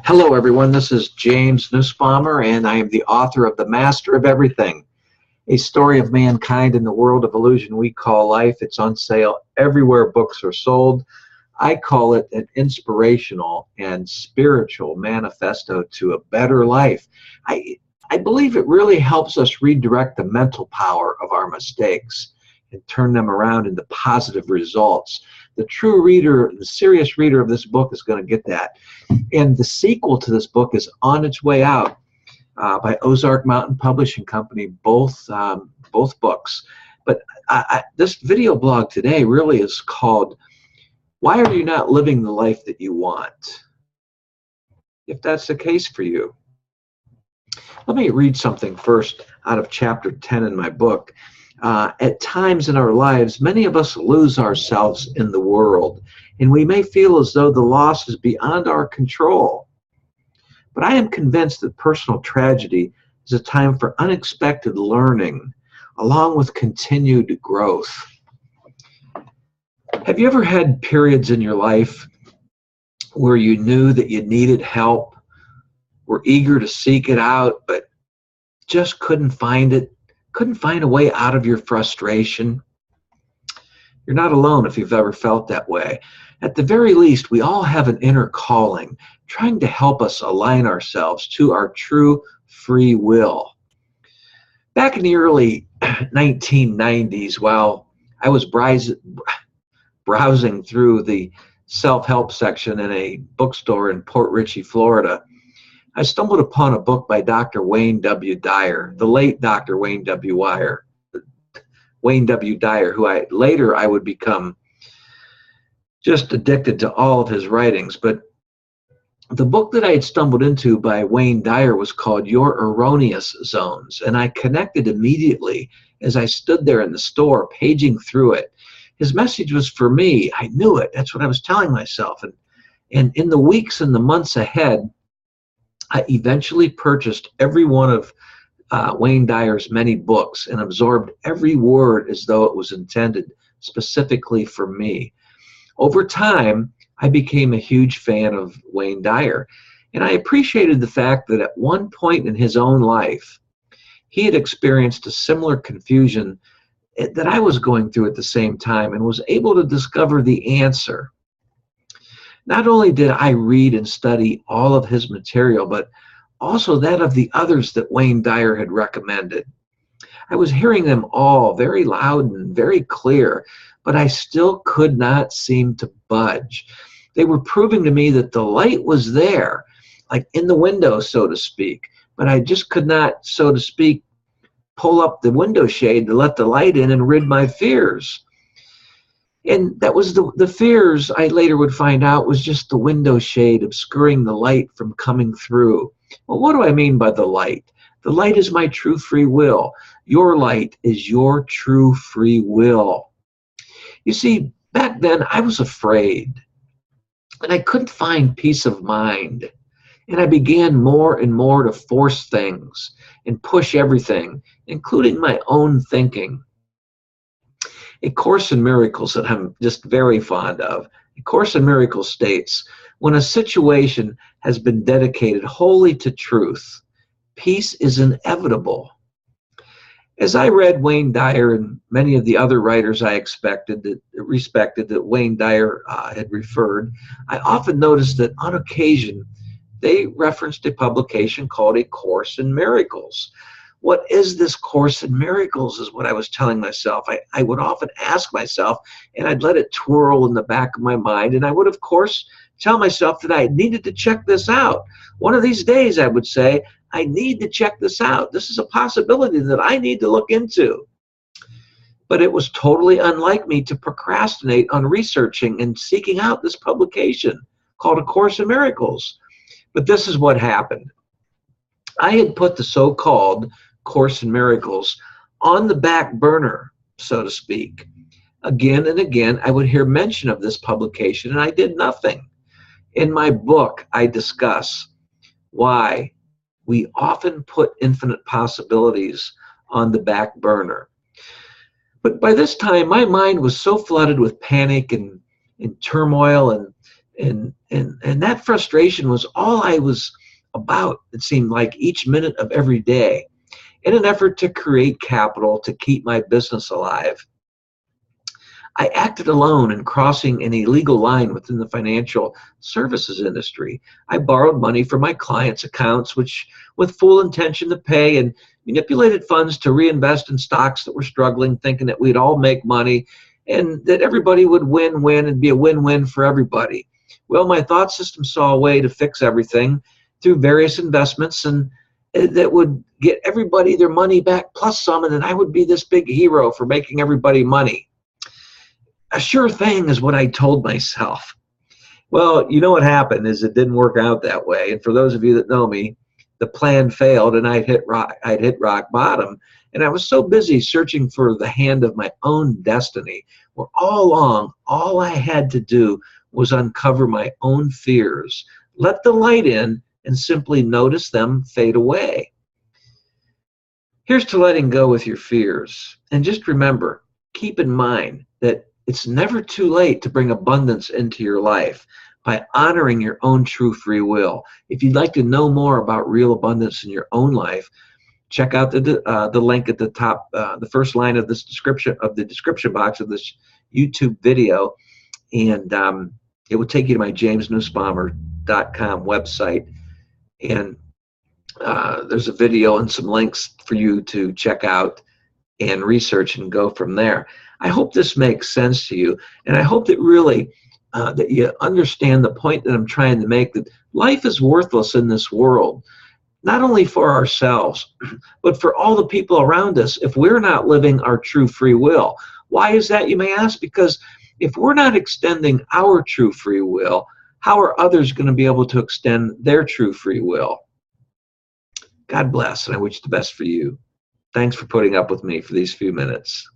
Hello, everyone. This is James Nussbaumer, and I am the author of The Master of Everything, a story of mankind in the world of illusion we call life. It's on sale everywhere books are sold. I call it an inspirational and spiritual manifesto to a better life. I believe it really helps us redirect the mental power of our mistakes and turn them around into positive results. The true reader, the serious reader of this book is going to get that. And the sequel to this book is on its way out by Ozark Mountain Publishing Company, both books. But this video blog today really is called, Why Are You Not Living the Life That You Want? If that's the case for you. Let me read something first out of chapter 10 in my book. At times in our lives, many of us lose ourselves in the world, and we may feel as though the loss is beyond our control. But I am convinced that personal tragedy is a time for unexpected learning, along with continued growth. Have you ever had periods in your life where you knew that you needed help, were eager to seek it out, but just couldn't find it? Couldn't find a way out of your frustration? You're not alone if you've ever felt that way. At the very least, we all have an inner calling trying to help us align ourselves to our true free will. Back in the early 1990s, while I was browsing through the self-help section in a bookstore in Port Richey, Florida, I stumbled upon a book by Dr. Wayne W. Dyer, the late Dr. Wayne W. Dyer, who I would become just addicted to all of his writings. But the book that I had stumbled into by Wayne Dyer was called Your Erroneous Zones, and I connected immediately as I stood there in the store paging through it. His message was for me. I knew it. That's what I was telling myself. And in the weeks and the months ahead, I eventually purchased every one of Wayne Dyer's many books and absorbed every word as though it was intended specifically for me. Over time, I became a huge fan of Wayne Dyer, and I appreciated the fact that at one point in his own life, he had experienced a similar confusion that I was going through at the same time and was able to discover the answer. Not only did I read and study all of his material, but also that of the others that Wayne Dyer had recommended. I was hearing them all very loud and very clear, but I still could not seem to budge. They were proving to me that the light was there, like in the window, so to speak, but I just could not, so to speak, pull up the window shade to let the light in and rid my fears. And that was the fears, I later would find out, was just the window shade obscuring the light from coming through. Well, what do I mean by the light? The light is my true free will. Your light is your true free will. You see, back then I was afraid, and I couldn't find peace of mind. And I began more and more to force things and push everything, including my own thinking. A Course in Miracles that I'm just very fond of. A Course in Miracles states, when a situation has been dedicated wholly to truth, peace is inevitable. As I read Wayne Dyer and many of the other writers I respected that Wayne Dyer had referred, I often noticed that on occasion they referenced a publication called A Course in Miracles. What is this Course in Miracles is what I was telling myself. I would often ask myself, and I'd let it twirl in the back of my mind, and I would, of course, tell myself that I needed to check this out. One of these days, I would say, I need to check this out. This is a possibility that I need to look into. But it was totally unlike me to procrastinate on researching and seeking out this publication called A Course in Miracles. But this is what happened. I had put the so-called Course in Miracles on the back burner, so to speak. Again and again, I would hear mention of this publication, and I did nothing. In my book, I discuss why we often put infinite possibilities on the back burner. But by this time, my mind was so flooded with panic and turmoil, And that frustration was all I was about, it seemed like, each minute of every day, in an effort to create capital to keep my business alive. I acted alone in crossing an illegal line within the financial services industry. I borrowed money from my clients' accounts, which with full intention to pay, and manipulated funds to reinvest in stocks that were struggling, thinking that we'd all make money and that everybody would win-win and be a win-win for everybody. Well, my thought system saw a way to fix everything through various investments, and that would get everybody their money back plus some, and then I would be this big hero for making everybody money. A sure thing is what I told myself. Well, you know what happened is it didn't work out that way. And for those of you that know me, the plan failed and I'd hit rock bottom. And I was so busy searching for the hand of my own destiny, where all along, all I had to do was uncover my own fears, let the light in, and simply notice them fade away. Here's to letting go with your fears. And just remember, keep in mind that it's never too late to bring abundance into your life by honoring your own true free will. If you'd like to know more about real abundance in your own life, check out the link at the top, the first line of this description, of the description box of this YouTube video, and it will take you to my jamesnussbaumer.com website, and there's a video and some links for you to check out and research and go from there. I hope this makes sense to you, and I hope that really that you understand the point that I'm trying to make, that life is worthless in this world, not only for ourselves, but for all the people around us if we're not living our true free will. Why is that, you may ask? Because if we're not extending our true free will, how are others going to be able to extend their true free will? God bless, and I wish the best for you. Thanks for putting up with me for these few minutes.